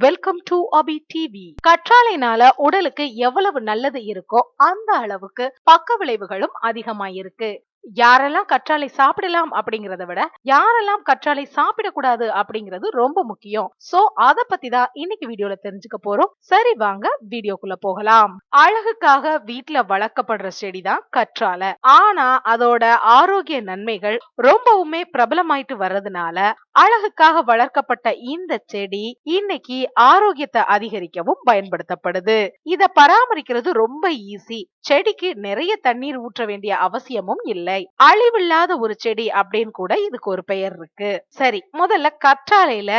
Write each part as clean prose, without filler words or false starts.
Welcome to Abi TV. கற்றாழைனால உடலுக்கு எவ்வளவு நல்லது இருக்கோ அந்த அளவுக்கு பக்க விளைவுகளும் அதிகமா இருக்கு. யாரெல்லாம் கற்றாழை சாப்பிடலாம் அப்படிங்கறத விட யாரெல்லாம் கற்றாழை சாப்பிடக்கூடாது அப்படிங்கிறது ரொம்ப முக்கியம். சோ அத பத்தி தான் இன்னைக்கு வீடியோல தெரிஞ்சுக்க போறோம். சரி வாங்க வீடியோக்குள்ள போகலாம். அழகுக்காக வீட்டுல வளர்க்கப்படுற செடிதான் கற்றாழை. ஆனா அதோட ஆரோக்கிய நன்மைகள் ரொம்பவுமே பிரபலமாயிட்டு வர்றதுனால அழகுக்காக வளர்க்கப்பட்ட இந்த செடி இன்னைக்கு ஆரோக்கியத்தை அதிகரிக்கவும் பயன்படுத்தப்படுது. இத பராமரிக்கிறது ரொம்ப ஈஸி. செடிக்கு நிறைய தண்ணீர் ஊற்ற வேண்டிய அவசியமும் இல்லை. அழிவில்லாத ஒரு செடி அப்படின்னு கூட இதுக்கு ஒரு பெயர் இருக்கு. சரி, முதல்ல கற்றாழையில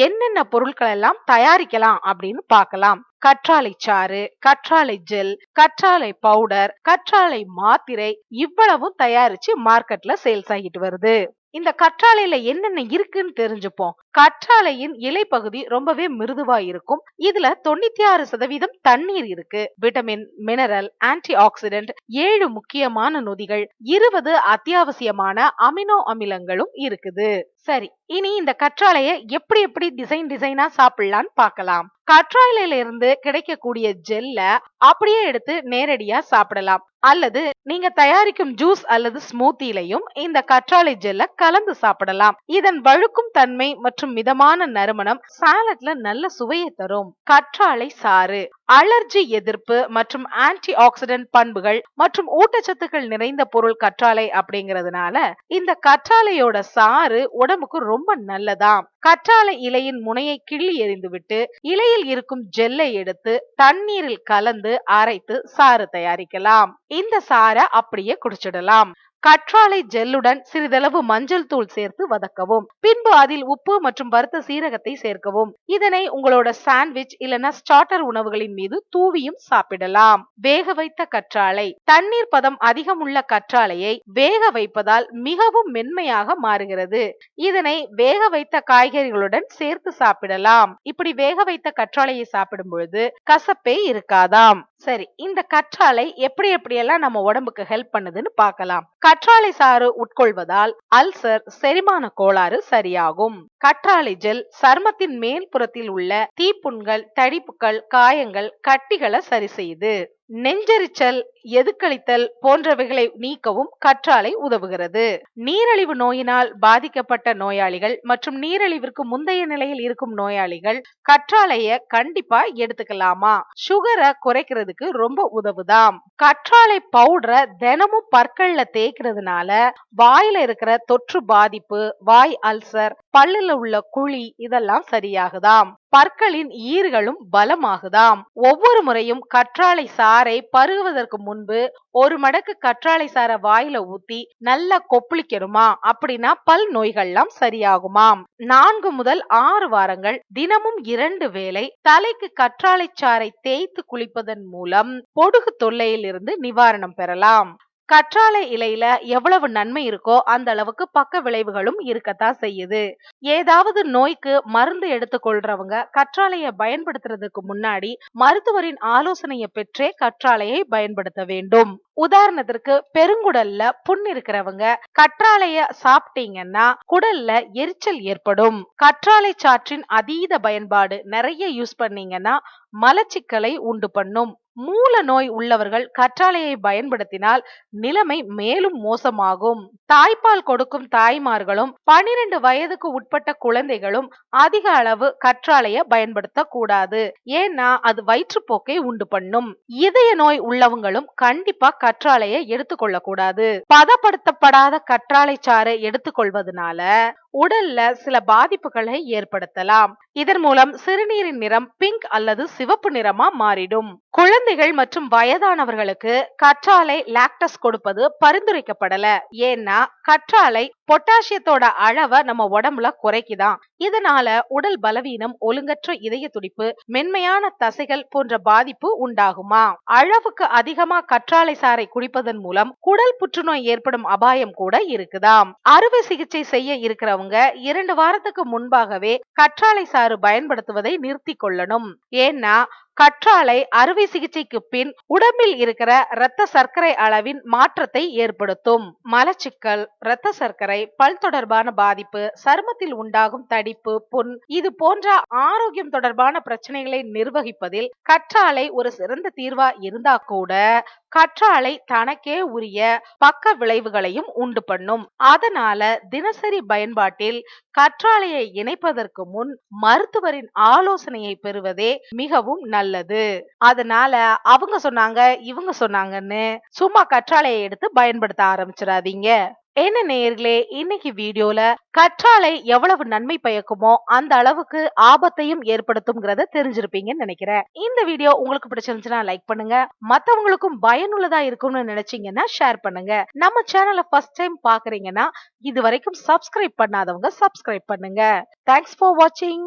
என்னென்ன பொருட்கள் எல்லாம் தயாரிக்கலாம் அப்படின்னு பார்க்கலாம். கற்றாழை சாறு, கற்றாழை ஜெல், கற்றாழை பவுடர், கற்றாழை மாத்திரை இவ்வளவும் தயாரிச்சு மார்க்கெட்ல சேல்ஸ் ஆகிட்டு வருது. இந்த கற்றாழையில என்னென்ன இருக்குன்னு தெரிஞ்சுப்போம். கற்றாழையின் இலை பகுதி ரொம்பவே மிருதுவா இருக்கும். இதுல 96% தண்ணீர் இருக்கு. விட்டமின், மினரல், ஆன்டி ஆக்சிடென்ட், 7 முக்கியமான நொதிகள், 20 அத்தியாவசியமான அமினோ அமிலங்களும் இருக்குது. சரி, இனி இந்த கற்றாழைய எப்படி டிசைனா சாப்பிடலான்னு பார்க்கலாம். கற்றாழையில இருந்து கிடைக்கக்கூடிய ஜெல்ல அப்படியே எடுத்து நேரடியா சாப்பிடலாம். அல்லது நீங்க தயாரிக்கும் ஜூஸ் அல்லது ஸ்மூத்திலையும் இந்த கற்றாழை ஜெல்ல கலந்து சாப்பிடலாம். இதன் வழுக்கும் தன்மை மற்றும் மிதமான நறுமணம் சாலட்ல நல்ல சுவையை தரும். கற்றாழை சாறு அலர்ஜி எதிர்ப்பு மற்றும் ஆன்டி ஆக்சிடென்ட் பண்புகள் மற்றும் ஊட்டச்சத்துக்கள் நிறைந்த பொருள் கற்றாழை அப்படிங்கறதுனால இந்த கற்றாழையோட சாறு உடம்புக்கு ரொம்ப நல்லதாம். கற்றாழை இலையின் முனையை கிள்ளி எறிந்து விட்டு இலையில் இருக்கும் ஜெல்லை எடுத்து தண்ணீரில் கலந்து அரைத்து சாறு தயாரிக்கலாம். இந்த சாறை அப்படியே குடிச்சிடலாம். கற்றாழை ஜெல்லுடன் சிறிதளவு மஞ்சள் தூள் சேர்த்து வதக்கவும். பின்பு அதில் உப்பு மற்றும் வறுத்த சீரகத்தை சேர்க்கவும். இதனை உங்களோட சாண்ட்விச் இல்லனா ஸ்டார்டர் உணவுகளின் மீது தூவியும் சாப்பிடலாம். வேக வைத்த கற்றாழை தண்ணீர் பதம் அதிகம் உள்ள கற்றாழையை வேக வைப்பதால் மிகவும் மென்மையாக மாறுகிறது. இதனை வேக வைத்த காய்கறிகளுடன் சேர்த்து சாப்பிடலாம். இப்படி வேக வைத்த கற்றாழையை சாப்பிடும் பொழுது கசப்பே இருக்காதாம். சரி, இந்த கற்றாழை எப்படியெல்லாம் நம்ம உடம்புக்கு ஹெல்ப் பண்ணுதுன்னு பார்க்கலாம். கற்றாழை சாறு உட்கொள்வதால் அல்சர், செரிமான கோளாறு சரியாகும். கற்றாழை ஜெல் சருமத்தின் மேல் புறத்தில் உள்ள தீப்புண்கள், தடிப்புகள், காயங்கள், கட்டிகளை சரி செய்து. நெஞ்செரிச்சல், எதுக்களித்தல் போன்றவைகளை நீக்கவும் கற்றாழை உதவுகிறது. நீரிழிவு நோயினால் பாதிக்கப்பட்ட நோயாளிகள் மற்றும் நீரிழிவிற்கு முந்தைய நிலையில் இருக்கும் நோயாளிகள் கற்றாழைய கண்டிப்பா எடுத்துக்கலாமா? சுகரை குறைக்கிறதுக்கு ரொம்ப உதவுதாம். கற்றாழை பவுடரை தினமும் பற்கள்ல தேய்க்கிறதுனால வாயில இருக்கிற தொற்று பாதிப்பு, வாய் அல்சர், பல்லுல உள்ள குழி இதெல்லாம் சரியாகுதாம். பற்களின் ஈர்களும் பலமாகுதாம். ஒவ்வொரு முறையும் கற்றாழை சாறை பருகுவதற்கு முன்பு ஒரு மடக்கு கற்றாழை சாறை வாயில ஊத்தி நல்லா கொப்பளிக்கணுமா? அப்படின்னா பல் நோய்கள்லாம் சரியாகுமாம். 4 முதல் 6 வாரங்கள் தினமும் 2 வேளை தலைக்கு கற்றாழை சாறை தேய்த்து குளிப்பதன் மூலம் பொடுகு தொல்லையில் இருந்து நிவாரணம் பெறலாம். கற்றாழை இலையில எவ்வளவு நன்மை இருக்கோ அந்த அளவுக்கு பக்க விளைவுகளும் இருக்கத்தான் செய்யுது. ஏதாவது நோய்க்கு மருந்து எடுத்துக்கொள்றவங்க கற்றாழைய பயன்படுத்துறதுக்கு முன்னாடி மருத்துவரின் ஆலோசனையை பெற்றே கற்றாழையை பயன்படுத்த வேண்டும். உதாரணத்திற்கு பெருங்குடல்ல புண் இருக்கிறவங்க கற்றாழைய சாப்பிட்டீங்கன்னா குடல்ல எரிச்சல் ஏற்படும். கற்றாழை சாற்றின் அதீத பயன்பாடு நிறைய யூஸ் பண்ணீங்கன்னா மலச்சிக்கலை உண்டு பண்ணும். மூல நோய் உள்ளவர்கள் கற்றாழையை பயன்படுத்தினால் நிலைமை மேலும் மோசமாகும். தாய்ப்பால் கொடுக்கும் தாய்மார்களும் 12 வயதுக்கு உட்பட்ட குழந்தைகளும் அதிக அளவு கற்றாழைய பயன்படுத்த கூடாது. ஏன்னா அது வயிற்றுப்போக்கை உண்டு பண்ணும். இதய நோய் உள்ளவங்களும் கண்டிப்பா கற்றாழைய எடுத்துக்கொள்ள கூடாது. பதப்படுத்தப்படாத கற்றாழை சாறை எடுத்துக்கொள்வதனால உடல்ல சில பாதிப்புகளை ஏற்படுத்தலாம். இதன் மூலம் சிறுநீரின் நிறம் பிங்க் அல்லது சிவப்பு நிறமா மாறிடும். குழந்தைகள் மற்றும் வயதானவர்களுக்கு கற்றாழை லாக்டஸ் கொடுப்பது பரிந்துரைக்கப்படல. ஏன்னா கற்றாழை பொட்டாசியத்தோட அளவை நம்ம உடம்புல குறைக்குதான். இதனால உடல் பலவீனம், ஒழுங்கற்ற இதய துடிப்பு, மென்மையான தசைகள் போன்ற பாதிப்பு உண்டாகுமா. அளவுக்கு அதிகமா கற்றாழை சாறை குடிப்பதன் மூலம் குடல் புற்றுநோய் ஏற்படும் அபாயம் கூட இருக்குதாம். அறுவை சிகிச்சை செய்ய இருக்கிறவங்க 2 வாரத்துக்கு முன்பாகவே கற்றாழை சாறு பயன்படுத்துவதை நிறுத்தி கொள்ளணும். ஏன்னா கற்றாழை அறுவை சிகிச்சைக்கு பின் உடம்பில் இருக்கிற இரத்த சர்க்கரை அளவின் மாற்றத்தை ஏற்படுத்தும். மலச்சிக்கல், இரத்த சர்க்கரை, பல் தொடர்பான பாதிப்பு, சருமத்தில் உண்டாகும் தடிப்பு, புண் இது போன்ற ஆரோக்கியம் தொடர்பான பிரச்சனைகளை நிர்வகிப்பதில் கற்றாழை ஒரு சிறந்த தீர்வா இருந்தா கூட கற்றாழை தனக்கே உரிய பக்க விளைவுகளையும் உண்டு பண்ணும். அதனால தினசரி பயன்பாட்டில் கற்றாழையை இணைப்பதற்கு முன் மருத்துவரின் ஆலோசனையை பெறுவதே மிகவும் நல்லது. அதனால அவங்க சொன்னாங்க இவங்க சொன்னாங்கன்னு சும்மா கற்றாழையை எடுத்து பயன்படுத்த ஆரம்பிச்சிடாதீங்க. என்ன நேயர்களே, இன்னைக்கு வீடியோல கற்றாழை எவ்வளவு நன்மை பயக்குமோ அந்த அளவுக்கு ஆபத்தையும் ஏற்படுத்தும்ங்கிறத தெரிஞ்சிருப்பீங்கன்னு நினைக்கிறேன். இந்த வீடியோ உங்களுக்கு பிடிச்சிருந்துச்சுன்னா லைக் பண்ணுங்க. மத்தவங்களுக்கும் பயனுள்ளதா இருக்கும்னு நினைச்சீங்கன்னா ஷேர் பண்ணுங்க. நம்ம சேனலை ஃபர்ஸ்ட் டைம் பாக்குறீங்கன்னா இது வரைக்கும் சப்ஸ்கிரைப் பண்ணாதவங்க சப்ஸ்கிரைப் பண்ணுங்க. தேங்க்ஸ் ஃபார் வாட்சிங்.